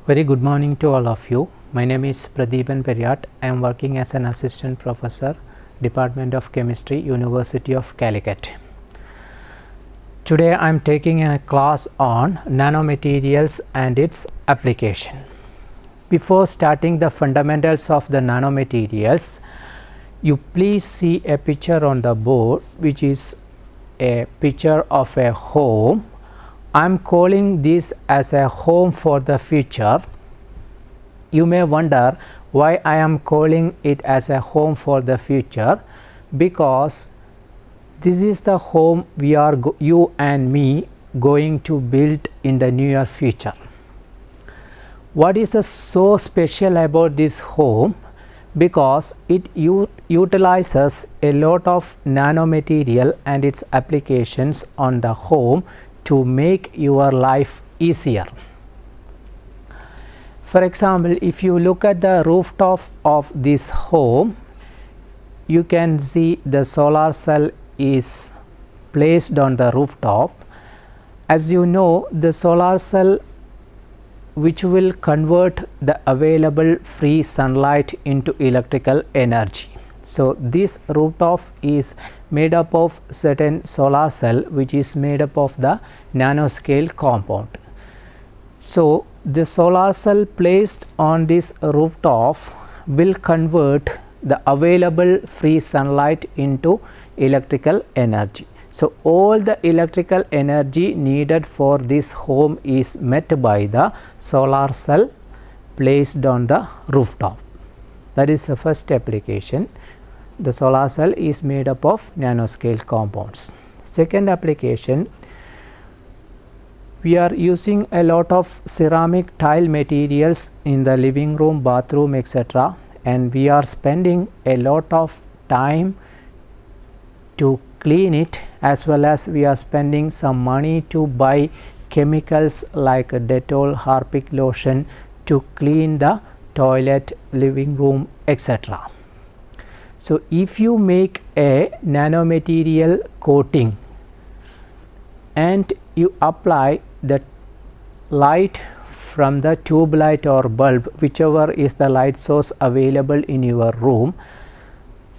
Very good morning to all of you. My name is Pradeepan Periyat. I am working as an assistant professor, Department of Chemistry, University of Calicut. Today I am taking a class on nanomaterials and its application. Before starting the fundamentals of the nanomaterials, you please see a picture on the board, which is a picture of a home. I am calling this as a home for the future. You may wonder why I am calling it as a home for the future, because this is the home we are you and me going to build in the near future. What is so special about this home? Because it utilizes a lot of nanomaterial and its applications on the home to make your life easier. For example, if you look at the rooftop of this home, you can see the solar cell is placed on the rooftop. As you know, the solar cell, which will convert the available free sunlight into electrical energy. So this rooftop is made up of certain solar cell, which is made up of the nanoscale compound. So the solar cell placed on this rooftop will convert the available free sunlight into electrical energy. So all the electrical energy needed for this home is met by the solar cell placed on the rooftop. That is the first application. The solar cell is made up of nanoscale compounds. Second application, we are using a lot of ceramic tile materials in the living room, bathroom, etc., and we are spending a lot of time to clean it, as well as we are spending some money to buy chemicals like Dettol, Harpic lotion to clean the toilet, living room, etc. So if you make a nanomaterial coating and you apply the light from the tube light or bulb, whichever is the light source available in your room,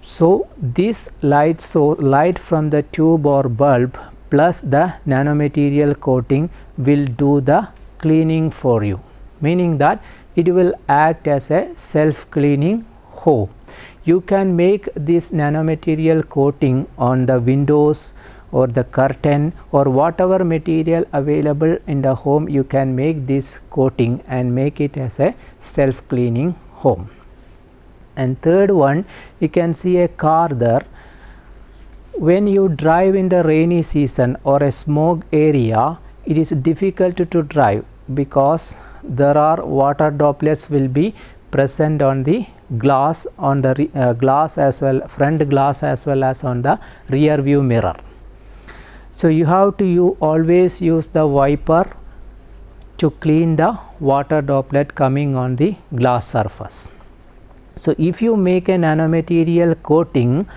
so this light from the tube or bulb plus the nanomaterial coating will do the cleaning for you, meaning that it will act as a self-cleaning home. You can make this nanomaterial coating on the windows or the curtain or whatever material available in the home. You can make this coating and make it as a self-cleaning home. And third one, you can see a car there. When you drive in the rainy season or a smog area, it is difficult to drive because there are water droplets will be present on the glass, on the glass as well, front glass as well as on the rear view mirror. So you have to always use the wiper to clean the water droplet coming on the glass surface. So if you make a nanomaterial coating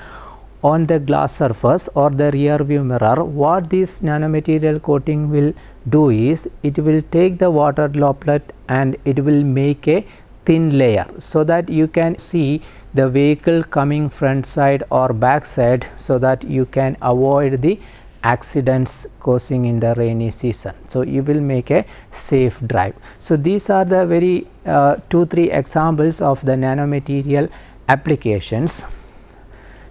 on the glass surface or the rear view mirror, what this nanomaterial coating will do is it will take the water droplet and it will make a thin layer, so that you can see the vehicle coming front side or back side, so that you can avoid the accidents causing in the rainy season. So you will make a safe drive. So these are the very 2-3 examples of the nanomaterial applications.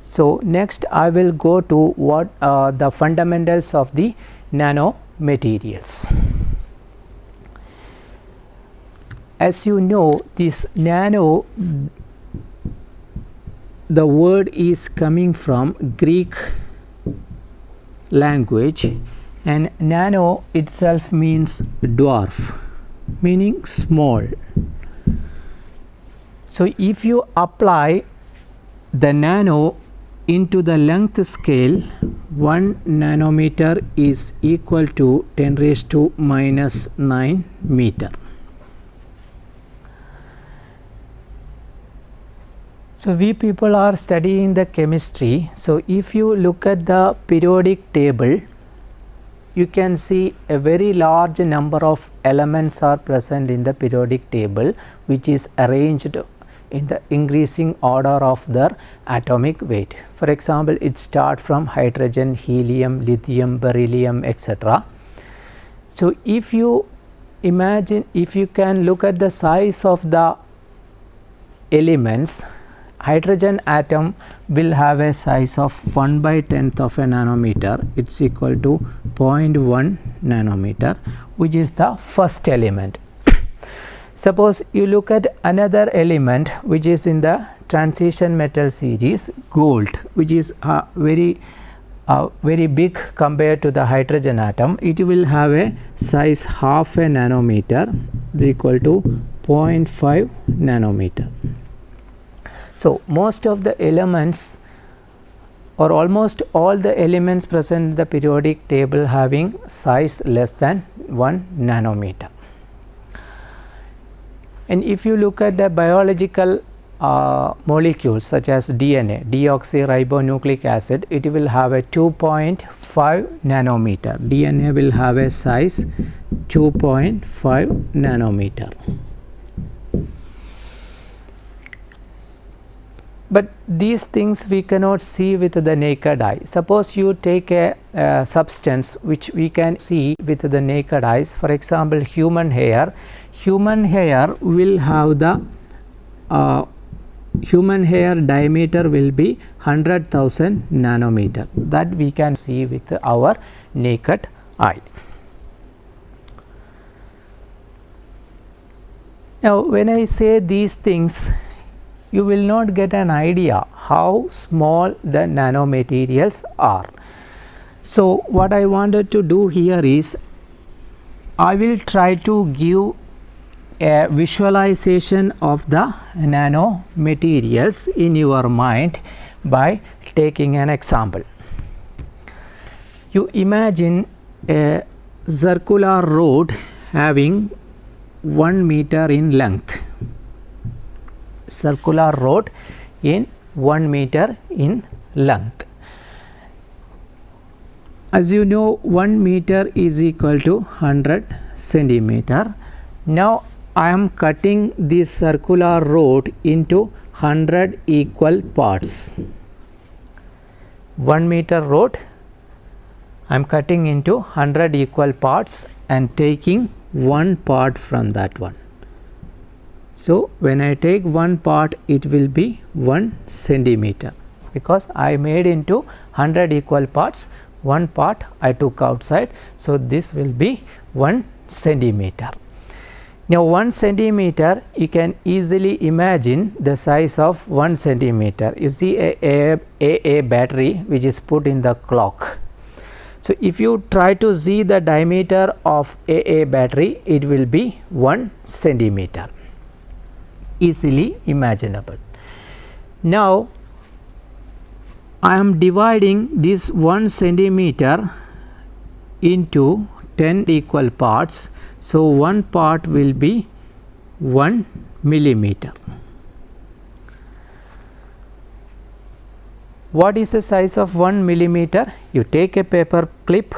So next I will go to what the fundamentals of the nanomaterials. As you know, this nano, the word is coming from Greek language, and nano itself means dwarf, meaning small. So if you apply the nano into the length scale, 1 nanometer is equal to 10⁻⁹ meter. So we people are studying the chemistry. So if you look at the periodic table, you can see a very large number of elements are present in the periodic table, which is arranged in the increasing order of their atomic weight. For example, it starts from hydrogen, helium, lithium, beryllium, etc. So if you imagine, if you can look at the size of the elements, hydrogen atom will have a size of 1/10th of a nanometer. It's equal to 0.1 nanometer, which is the first element. Suppose you look at another element which is in the transition metal series, gold, which is very big compared to the hydrogen atom. It will have a size half a nanometer, is equal to 0.5 nanometer. So most of the elements, or almost all the elements present in the periodic table, having size less than 1 nanometer. And if you look at the biological molecules such as DNA, deoxyribonucleic acid, it will have a 2.5 nanometer. DNA will have a size 2.5 nanometer. But these things we cannot see with the naked eye. Suppose you take a substance which we can see with the naked eyes, for example human hair. Human hair will have the human hair diameter will be 100,000 nanometer, that we can see with our naked eye. Now when I say these things, you will not get an idea how small the nanomaterials are. So what I wanted to do here is, I will try to give a visualization of the nanomaterials in your mind by taking an example. You imagine a circular rod having 1 meter in length. Circular rod in 1 meter in length. As you know, 1 meter is equal to 100 centimeter. Now I am cutting this circular rod into 100 equal parts. 1 meter rod I am cutting into 100 equal parts and taking one part from that one. So when I take one part, it will be 1 centimeter, because I made into 100 equal parts, one part I took outside. So this will be 1 centimeter. Now 1 centimeter, you can easily imagine the size of 1 centimeter. You see a AA battery which is put in the clock. So if you try to see the diameter of AA battery, it will be 1 centimeter. Easily imaginable. Now I am dividing this 1 centimeter into 10 equal parts. So one part will be 1 millimeter. What is the size of 1 millimeter? You take a paper clip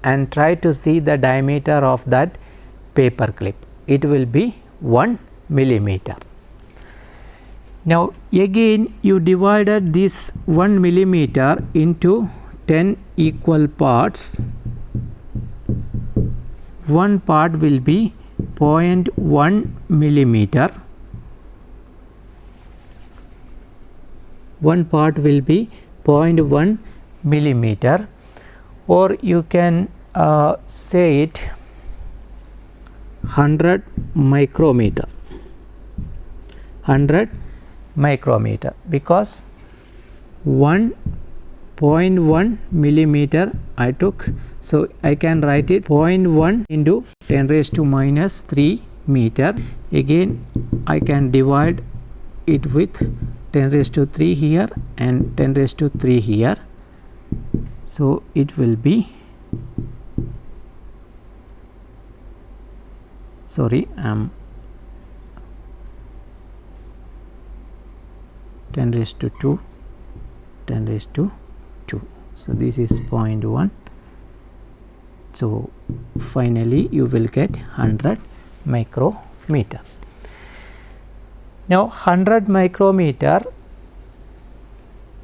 and try to see the diameter of that paper clip. It will be 1 millimeter. Now again you divided this 1 millimeter into 10 equal parts. One part will be 0.1 millimeter. One part will be 0.1 millimeter, or you can say it 100 micrometer. 100 micrometer, because 1.1 millimeter I took. So I can write it 0.1 into 10 raised to minus 3 meter. Again I can divide it with 10 raised to 3 here and 10 raised to 3 here. So it will be, sorry, 10 raised to 2, 10 raised to 2. So this is 0.1. So finally you will get 100 micrometer. Now 100 micrometer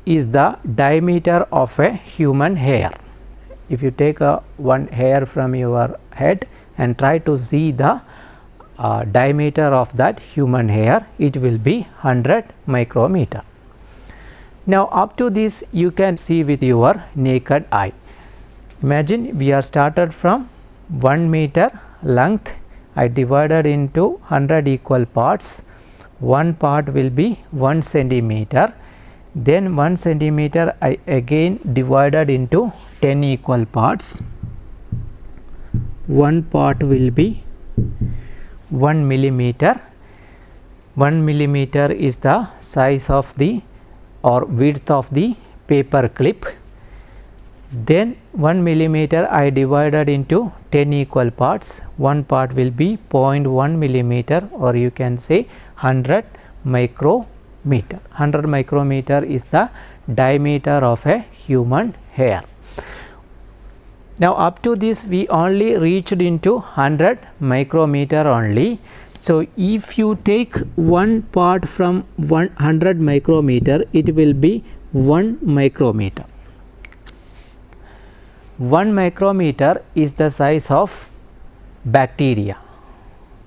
is the diameter of a human hair. If you take one hair from your head and try to see the diameter of that human hair, it will be 100 micrometer. Now up to this you can see with your naked eye. Imagine we are started from 1 meter length. I divided into 100 equal parts. One part will be 1 centimeter. Then 1 centimeter I again divided into 10 equal parts. One part will be 1 millimeter. 1 millimeter is the size of the or width of the paper clip. Then 1 millimeter I divided into 10 equal parts. One part will be 0.1 millimeter, or you can say 100 micrometer. 100 micrometer is the diameter of a human hair. Now up to this we only reached into 100 micrometer only. So if you take one part from 100 micrometer, it will be 1 micrometer. 1 micrometer is the size of bacteria.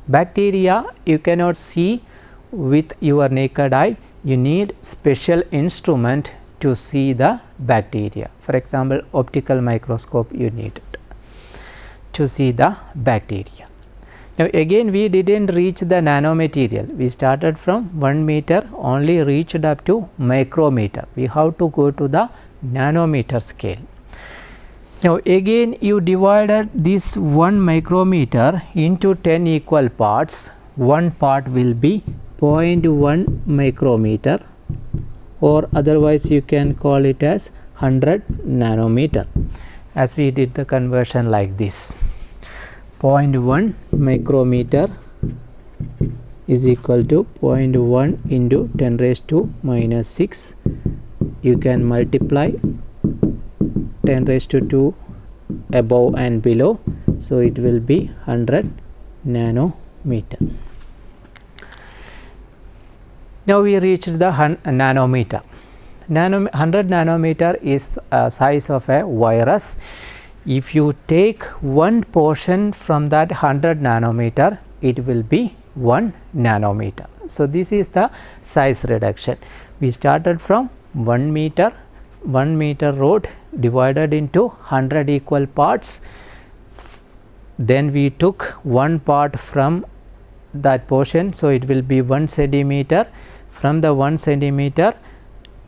Bacteria you cannot see with your naked eye. You need special instrument to see the bacteria. For example, optical microscope you need it to see the bacteria. Now again we didn't reach the nanomaterial. We started from 1 meter, only reached up to micrometer. We have to go to the nanometer scale. Now again you divided this 1 micrometer into 10 equal parts. One part will be 0.1 micrometer, or otherwise you can call it as 100 nanometer, as we did the conversion like this. 0.1 micrometer is equal to 0.1 into 10 raised to minus 6. You can multiply 10 raised to 2 above and below, so it will be 100 nanometer. Now we reached the nanometer. 100 nanometer is size of a virus. If you take one portion from that 100 nanometer, it will be 1 nanometer. So this is the size reduction. We started from 1 meter rod divided into 100 equal parts. Then we took one part from that portion, so it will be 1 centimeter. From the 1 centimeter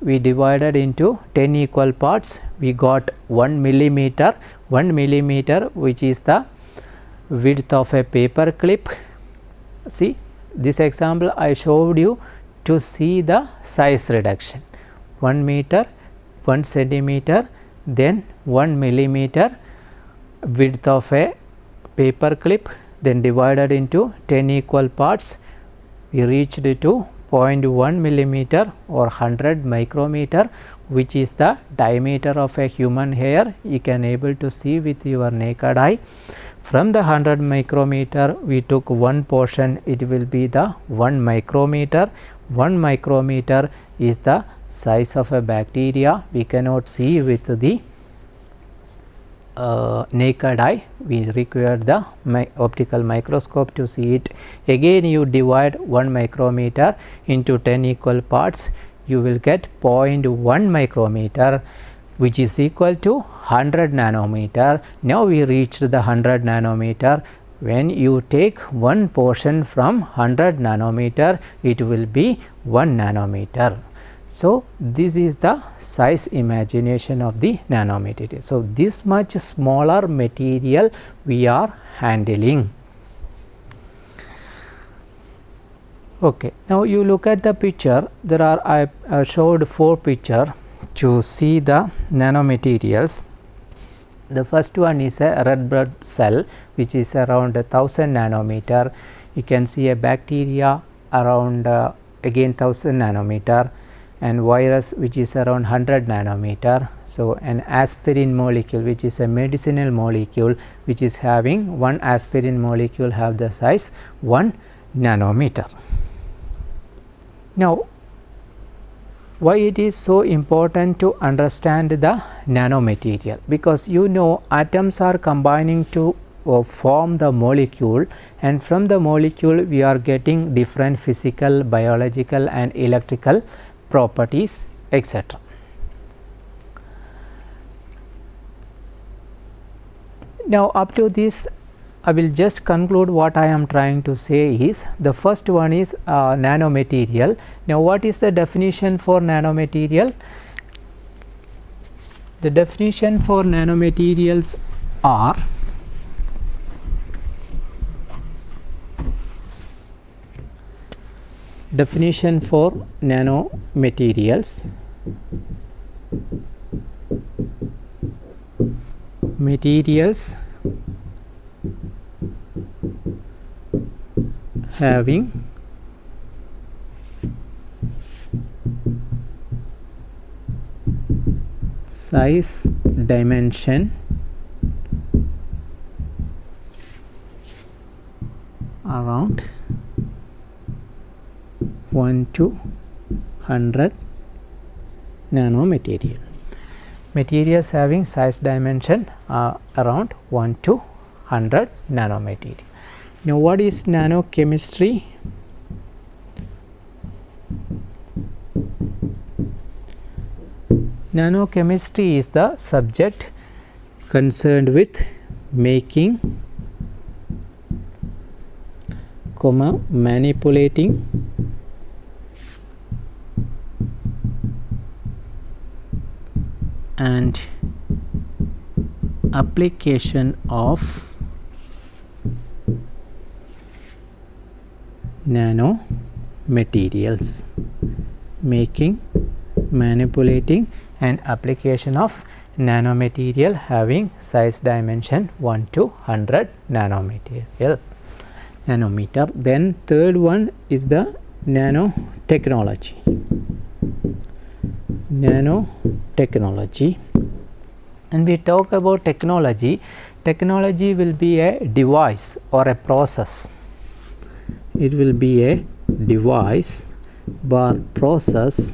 we divided into 10 equal parts. We got 1 millimeter. 1 millimeter, which is the width of a paper clip. See, this example I showed you to see the size reduction. 1 meter, 1 centimeter, then 1 millimeter width of a paper clip, then divided into 10 equal parts. We reached to 0.1 millimeter or 100 micrometer, which is the diameter of a human hair. You can able to see with your naked eye. From the 100 micrometer we took one portion, it will be the 1 micrometer. 1 micrometer is the size of a bacteria. We cannot see with the naked eye. We require the optical microscope to see it. Again you divide 1 micrometer into 10 equal parts. You will get 0.1 micrometer, which is equal to 100 nanometer. Now we reached the 100 nanometer. When you take one portion from 100 nanometer, it will be 1 nanometer. So this is the size imagination of the nanomaterial. So this much smaller material we are handling. Okay, now you look at the picture. There are I showed 4 picture to see the nanomaterials. The first one is a red blood cell, which is around 1000 nanometer. You can see a bacteria around again 1000 nanometer. and virus which is around 100 nanometer. So, an aspirin molecule which is a medicinal molecule which is having one aspirin molecule have the size 1 nanometer. Now, why it is so important to understand the nanomaterial? Because you know atoms are combining to form the molecule, and from the molecule we are getting different physical, biological and electrical properties, etc. Now, up to this I will just conclude what I am trying to say is, the first one is nanomaterial. Now, what is the definition for nanomaterial? The definition for nanomaterials are definition for nanomaterials: materials having size dimension around 1 to 100 nanomaterial. Materials having size dimension around 1 to 100 nanomaterial. Now, what is nanochemistry? Nanochemistry is the subject concerned with making, manipulating and application of nanomaterials. Making, manipulating and application of nanomaterial having size dimension 1 to 100 nanometer. Then third one is the nanotechnology. Nanotechnology. And we talk about technology. Technology will be a device or a process. It will be a device or process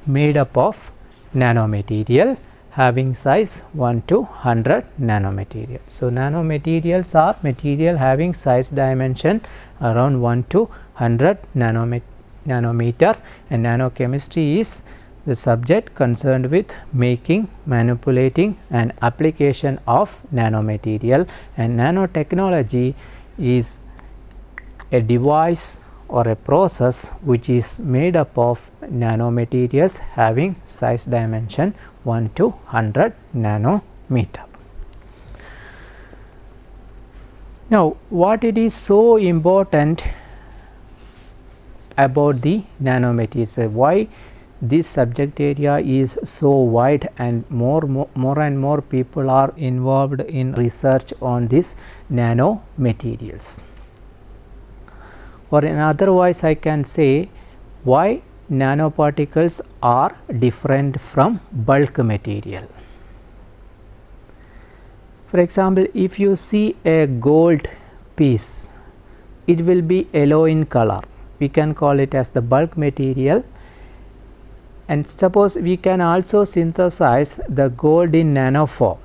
made up of nanomaterial having size 1 to 100 nanomaterial. So, nanomaterials are material having size dimension around 1 to 100 nanometer, and nanochemistry is the subject concerned with making, manipulating and application of nanomaterial, and nanotechnology is a device or a process which is made up of nanomaterials having size dimension 1 to 100 nanometer. Now, what it is so important about the nanomaterials? Why this subject area is so wide and more and more people are involved in research on this nanomaterials? Or in otherwise I can say why nanoparticles are different from bulk material. For example, if you see a gold piece, it will be yellow in color. We can call it as the bulk material, and suppose we can also synthesize the gold in nano form.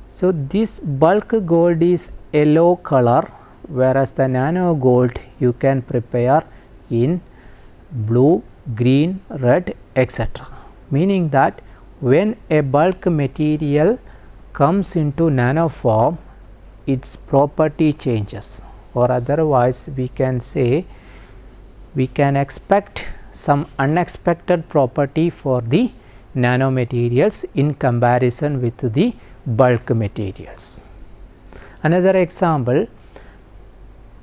So, this bulk gold is yellow color, whereas the nano gold you can prepare in blue, green, red, etc. Meaning that when a bulk material comes into nano form, its property changes, or otherwise we can say we can expect some unexpected property for the nanomaterials in comparison with the bulk materials. Another example,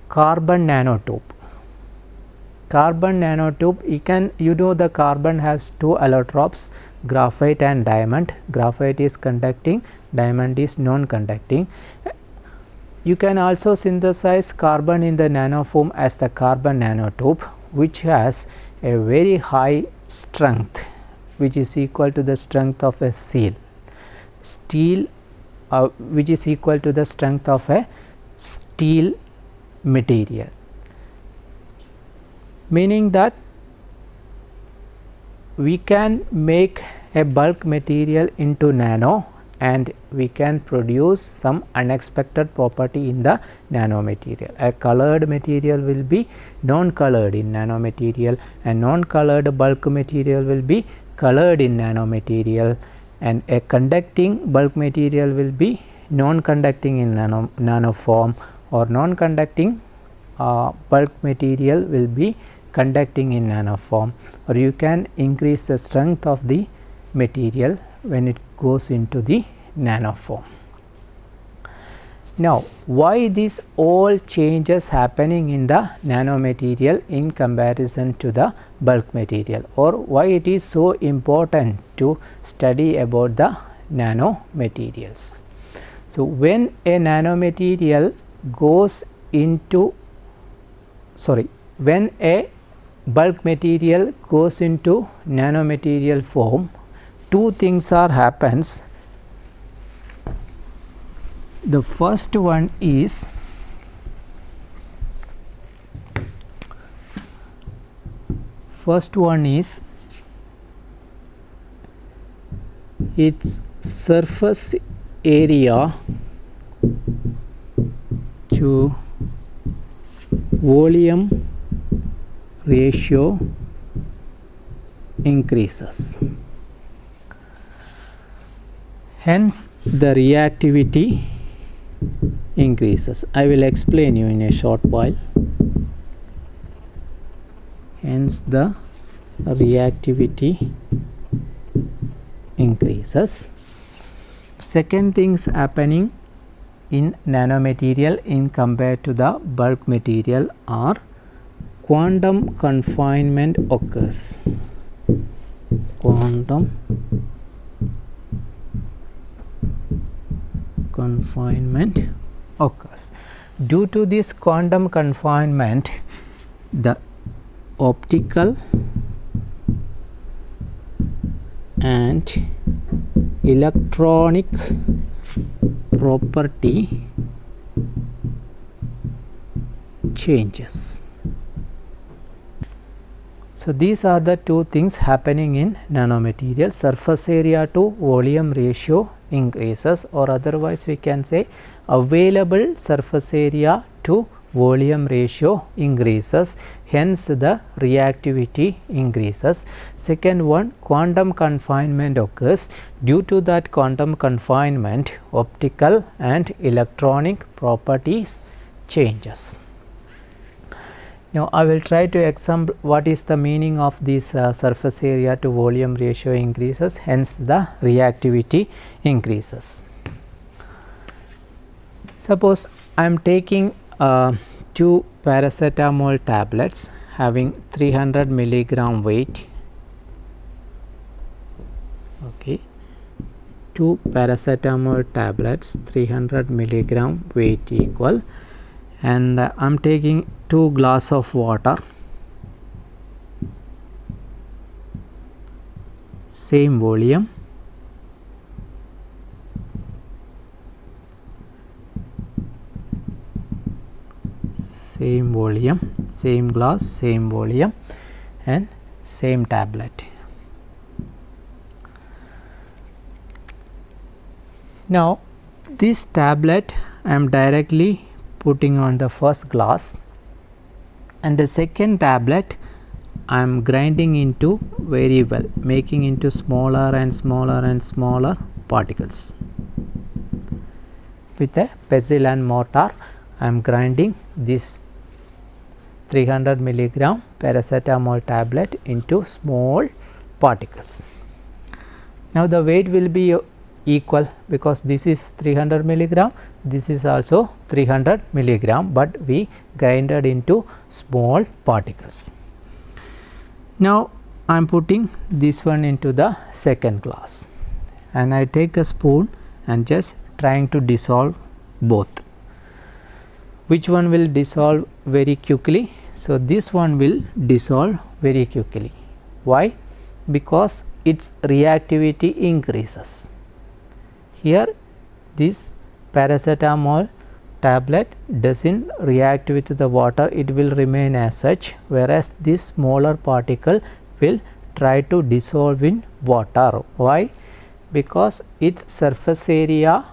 carbon nanotube. Carbon nanotube, you know the carbon has two allotropes, graphite and diamond. Graphite is conducting, diamond is non-conducting. You can also synthesize carbon in the nano form as the carbon nanotube. which has a very high strength, which is equal to the strength of a steel, which is equal to the strength of a steel material, meaning that we can make a bulk material into nano and we can produce some unexpected property in the nanomaterial. A colored material will be non-colored in nanomaterial, and non-colored bulk material will be colored in nanomaterial, and a conducting bulk material will be non-conducting in nano form, or non-conducting bulk material will be conducting in nano form, or you can increase the strength of the material when it goes into the nano form. Now, why these all changes happening in the nanomaterial in comparison to the bulk material, or why it is so important to study about the nanomaterials? So, when a nanomaterial goes into when a bulk material goes into nanomaterial form, two things happens. The first one is its surface area to volume ratio increases, hence the reactivity increases. I will explain you in a short while. Hence the reactivity increases. Second things happening in nanomaterial in compared to the bulk material are quantum confinement occurs. Quantum confinement occurs. Due to this quantum confinement, the optical and electronic property changes. So, these are the two things happening in nanomaterial. Surface area to volume ratio increases, or otherwise we can say available surface area to volume ratio increases, hence the reactivity increases. Second one, quantum confinement occurs. Due to that quantum confinement, optical and electronic properties changes. Now, I will try to example what is the meaning of this surface area to volume ratio increases, hence the reactivity increases. Suppose I am taking 2 paracetamol tablets having 300 milligram weight. Okay, 2 paracetamol tablets 300 milligram weight equal, and I am taking 2 glass of water, same volume, same glass, same volume and same tablet. Now, this tablet I am directly putting on the first glass, and the second tablet I am grinding into very well, making into smaller and smaller and smaller particles. With a pestle and mortar, I am grinding this 300 milligram paracetamol tablet into small particles. Now, the weight will be equal because this is 300 milligram, this is also 300 milligram, but we grinded into small particles. Now, I am putting this one into the second glass, and I take a spoon and just trying to dissolve both. Which one will dissolve very quickly? so this one will dissolve very quickly. Why? Because its reactivity increases. Here this paracetamol tablet doesn't react with the water, it will remain as such, whereas this smaller particle will try to dissolve in water. Why? Because its surface area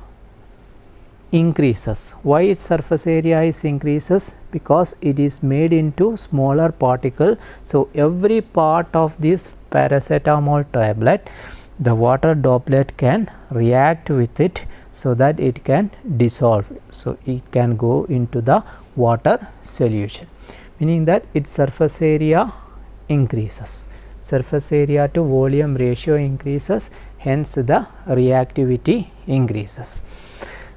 increases. Why its surface area is increases? Because it is made into smaller particle. So every part of this paracetamol tablet, the water droplet can react with it, so that it can dissolve. So it can go into the water solution, meaning that its surface area increases. Surface area to volume ratio increases, hence the reactivity increases.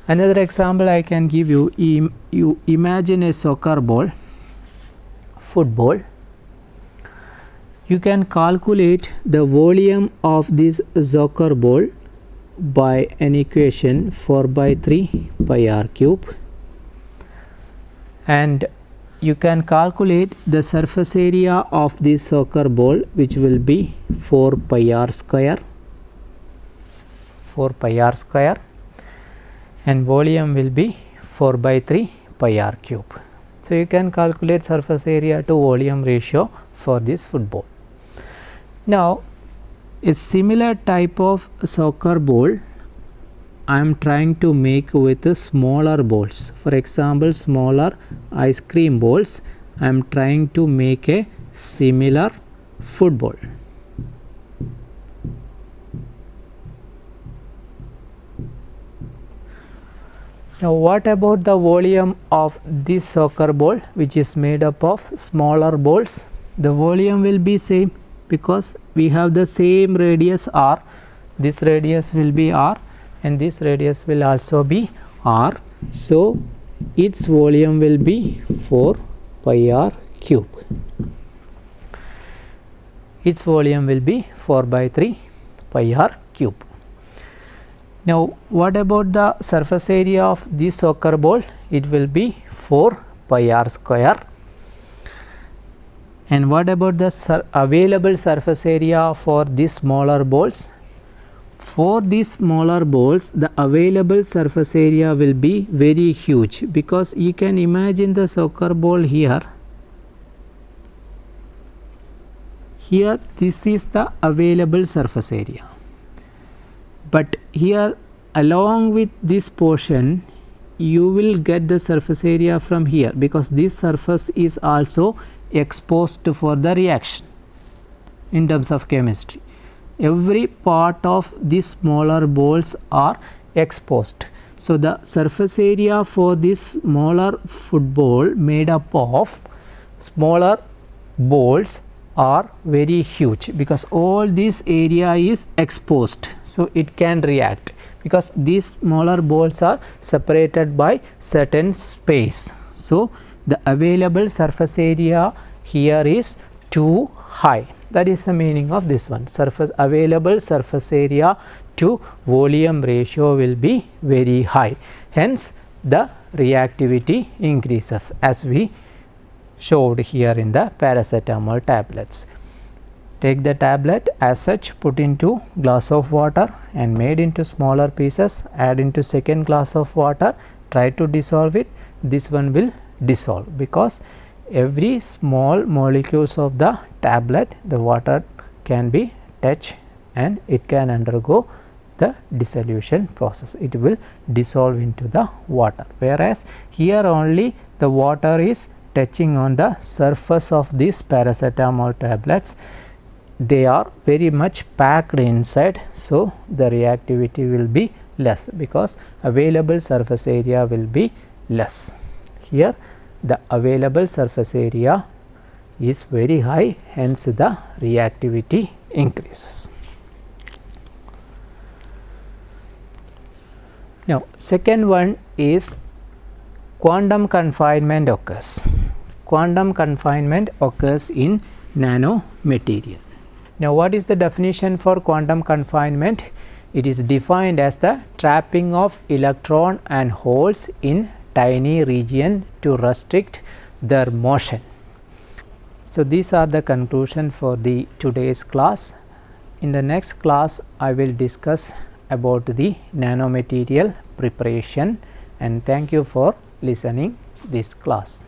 Another example I can give you, you imagine a soccer ball, football. You can calculate the volume of this soccer ball by an equation 4 by 3 pi r cube, and you can calculate the surface area of this soccer ball, which will be 4 pi r square, and volume will be 4 by 3 pi r cube. So you can calculate surface area to volume ratio for this football. Now a similar type of soccer ball I am trying to make with smaller balls. For example, smaller ice cream balls. I am trying to make a similar football. Now what about the volume of this soccer ball, which is made up of smaller balls? The volume will be same, because we have the same radius r. This radius will be r and this radius will also be r. So its volume will be 4 pi r cube. Its volume will be 4 by 3 pi r cube. Now what about the surface area of this soccer ball? It will be 4 pi r square. And what about the available surface area for these smaller balls? For these smaller balls, the available surface area will be very huge, because you can imagine the soccer ball here. Here this is the available surface area, but here along with this portion you will get the surface area from here, because this surface is also exposed for the reaction in terms of chemistry. Every part of these smaller balls are exposed. So the surface area for this smaller football made up of smaller balls are very huge, because all this area is exposed. So it can react, because these smaller balls are separated by certain space. So the available surface area here is too high. That is the meaning of this one. Available surface area to volume ratio will be very high. Hence the reactivity increases, as we showed here in the paracetamol tablets. Take the tablet as such, put into glass of water and made into smaller pieces, add into second glass of water, try to dissolve it. This one will dissolve, because every small molecules of the tablet, the water can be touched and it can undergo the dissolution process. It will dissolve into the water, whereas here only the water is touching on the surface of these paracetamol tablets. They are very much packed inside, so the reactivity will be less, because available surface area will be less. Here the available surface area is very high, hence the reactivity increases. Now second one is quantum confinement occurs. Quantum confinement occurs in nanomaterial. Now what is the definition for quantum confinement? It is defined as the trapping of electron and holes in tiny region to restrict their motion. So, these are the conclusion for the today's class. In the next class, I will discuss about the nanomaterial preparation, and thank you for listening this class.